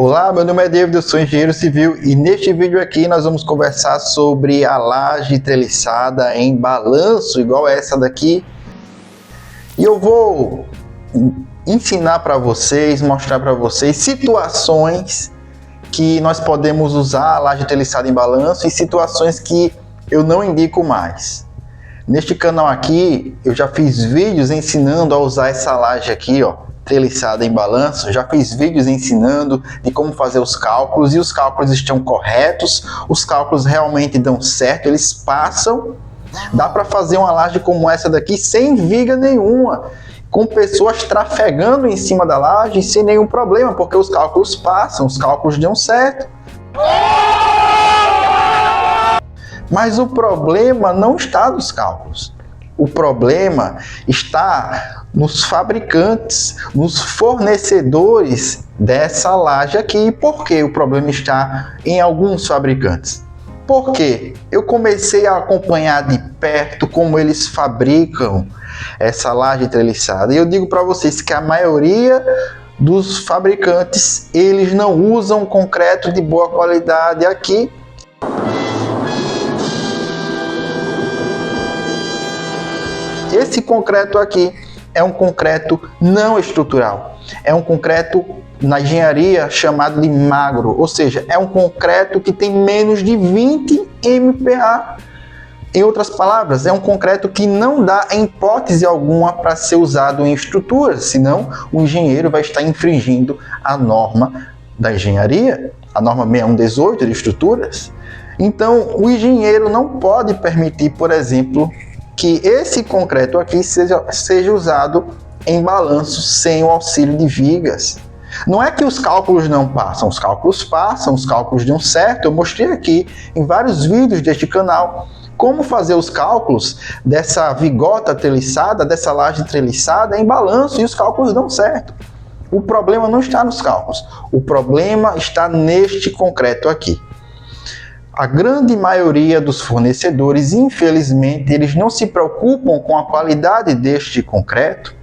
Olá, meu nome é David, eu sou engenheiro civil e neste vídeo aqui nós vamos conversar sobre a laje treliçada em balanço, igual essa daqui. E eu vou ensinar para vocês, mostrar para vocês situações que nós podemos usar a laje treliçada em balanço e situações que eu não indico mais. Neste canal aqui, eu já fiz vídeos ensinando a usar essa laje aqui, ó, treliçada em balanço. Já fiz vídeos ensinando de como fazer os cálculos e os cálculos estão corretos, os cálculos realmente dão certo, eles passam. Dá para fazer uma laje como essa daqui sem viga nenhuma, com pessoas trafegando em cima da laje sem nenhum problema, porque os cálculos passam, os cálculos dão certo. Mas o problema não está nos cálculos. O problema está nos fabricantes, nos fornecedores dessa laje aqui. E por que o problema está em alguns fabricantes? Porque eu comecei a acompanhar de perto como eles fabricam essa laje treliçada. E eu digo para vocês que a maioria dos fabricantes, eles não usam concreto de boa qualidade aqui. Esse concreto aqui é um concreto não estrutural. É um concreto na engenharia chamado de magro, ou seja, é um concreto que tem menos de 20 MPa. Em outras palavras, é um concreto que não dá em hipótese alguma para ser usado em estruturas, senão o engenheiro vai estar infringindo a norma da engenharia, a norma 6118 de estruturas. Então, o engenheiro não pode permitir, por exemplo, que esse concreto aqui seja usado em balanço sem o auxílio de vigas. Não é que os cálculos não passam, os cálculos passam, os cálculos dão certo. Eu mostrei aqui em vários vídeos deste canal como fazer os cálculos dessa vigota treliçada, dessa laje treliçada em balanço, e os cálculos dão certo. O problema não está nos cálculos, o problema está neste concreto aqui. A grande maioria dos fornecedores, infelizmente, eles não se preocupam com a qualidade deste concreto,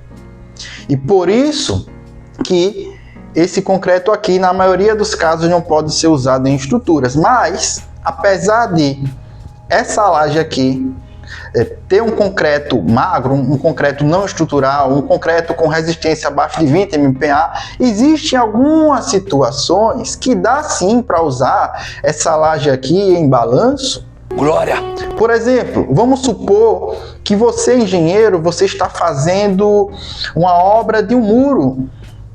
e por isso que esse concreto aqui, na maioria dos casos, não pode ser usado em estruturas. Mas, apesar de essa laje aqui ter um concreto magro, um concreto não estrutural, um concreto com resistência abaixo de 20 MPa, existem algumas situações que dá sim para usar essa laje aqui em balanço. Glória! Por exemplo, vamos supor que você, engenheiro, você está fazendo uma obra de um muro.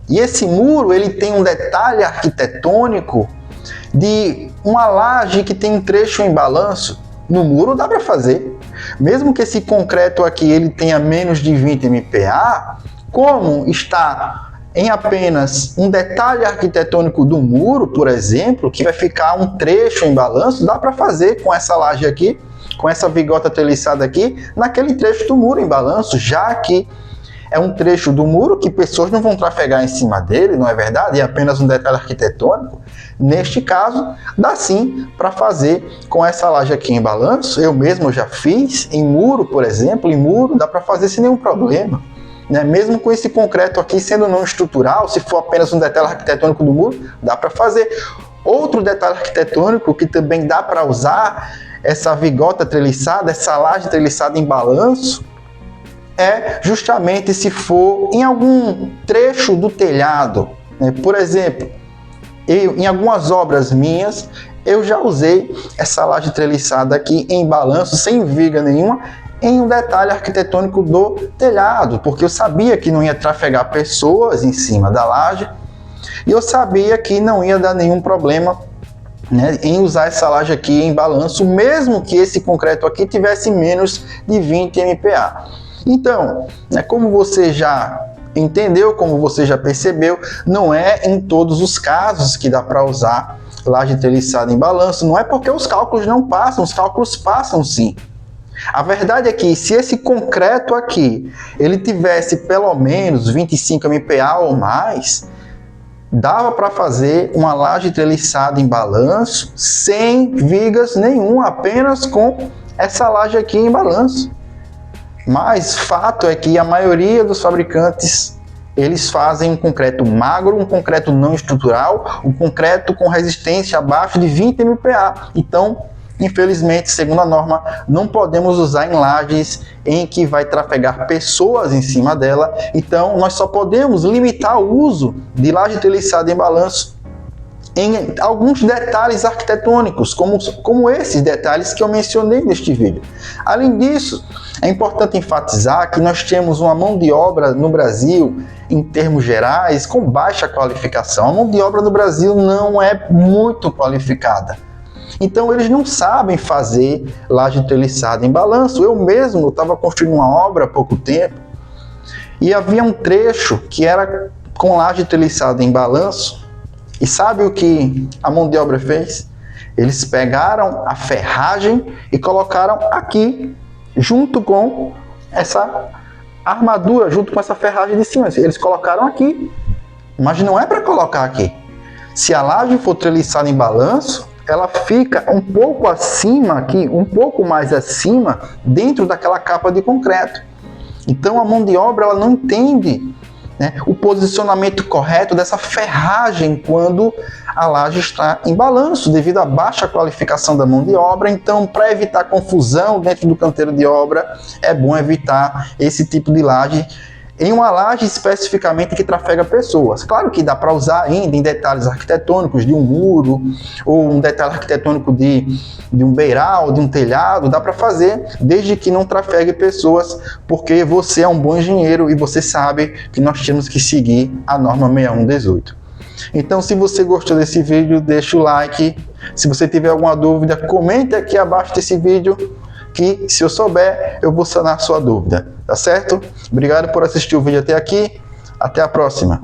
E esse muro, ele tem um detalhe arquitetônico de uma laje que tem um trecho em balanço. No muro dá para fazer. Mesmo que esse concreto aqui ele tenha menos de 20 MPa, como está em apenas um detalhe arquitetônico do muro, por exemplo, que vai ficar um trecho em balanço, dá para fazer com essa laje aqui, com essa vigota treliçada aqui, naquele trecho do muro em balanço, já que é um trecho do muro que pessoas não vão trafegar em cima dele, não é verdade? É apenas um detalhe arquitetônico. Neste caso, dá sim para fazer com essa laje aqui em balanço. Eu mesmo já fiz em muro, por exemplo. Em muro dá para fazer sem nenhum problema, né? Mesmo com esse concreto aqui sendo não estrutural, se for apenas um detalhe arquitetônico do muro, dá para fazer. Outro detalhe arquitetônico que também dá para usar essa vigota treliçada, essa laje treliçada em balanço, é justamente se for em algum trecho do telhado, né? Por exemplo, em algumas obras minhas, eu já usei essa laje treliçada aqui em balanço, sem viga nenhuma, em um detalhe arquitetônico do telhado, porque eu sabia que não ia trafegar pessoas em cima da laje, e eu sabia que não ia dar nenhum problema, né, em usar essa laje aqui em balanço, mesmo que esse concreto aqui tivesse menos de 20 MPa. Então, né, como você já entendeu, como você já percebeu, não é em todos os casos que dá para usar laje treliçada em balanço. Não é porque os cálculos não passam, os cálculos passam sim. A verdade é que se esse concreto aqui, ele tivesse pelo menos 25 MPa ou mais, dava para fazer uma laje treliçada em balanço sem vigas nenhuma, apenas com essa laje aqui em balanço. Mas fato é que a maioria dos fabricantes eles fazem um concreto magro, um concreto não estrutural, um concreto com resistência abaixo de 20 MPa. Então, infelizmente, segundo a norma, não podemos usar em lajes em que vai trafegar pessoas em cima dela. Então, nós só podemos limitar o uso de laje treliçada em balanço em alguns detalhes arquitetônicos, como esses detalhes que eu mencionei neste vídeo. Além disso, é importante enfatizar que nós temos uma mão de obra no Brasil, em termos gerais, com baixa qualificação. A mão de obra no Brasil não é muito qualificada. Então, eles não sabem fazer laje treliçada em balanço. Eu mesmo estava construindo uma obra há pouco tempo e havia um trecho que era com laje treliçada em balanço. E sabe o que a mão de obra fez? Eles pegaram a ferragem e colocaram aqui, junto com essa armadura, junto com essa ferragem de cima. Eles colocaram aqui, mas não é para colocar aqui. Se a laje for treliçada em balanço, ela fica um pouco acima aqui, um pouco mais acima, dentro daquela capa de concreto. Então a mão de obra ela não entende, né, o posicionamento correto dessa ferragem quando a laje está em balanço, devido à baixa qualificação da mão de obra. Então, para evitar confusão dentro do canteiro de obra, é bom evitar esse tipo de laje em uma laje especificamente que trafega pessoas. Claro que dá para usar ainda em detalhes arquitetônicos de um muro, ou um detalhe arquitetônico de um beiral, de um telhado, dá para fazer, desde que não trafegue pessoas, porque você é um bom engenheiro e você sabe que nós temos que seguir a norma 6118. Então, se você gostou desse vídeo, deixa o like. Se você tiver alguma dúvida, comente aqui abaixo desse vídeo, que se eu souber, eu vou sanar a sua dúvida, tá certo? Obrigado por assistir o vídeo até aqui, até a próxima.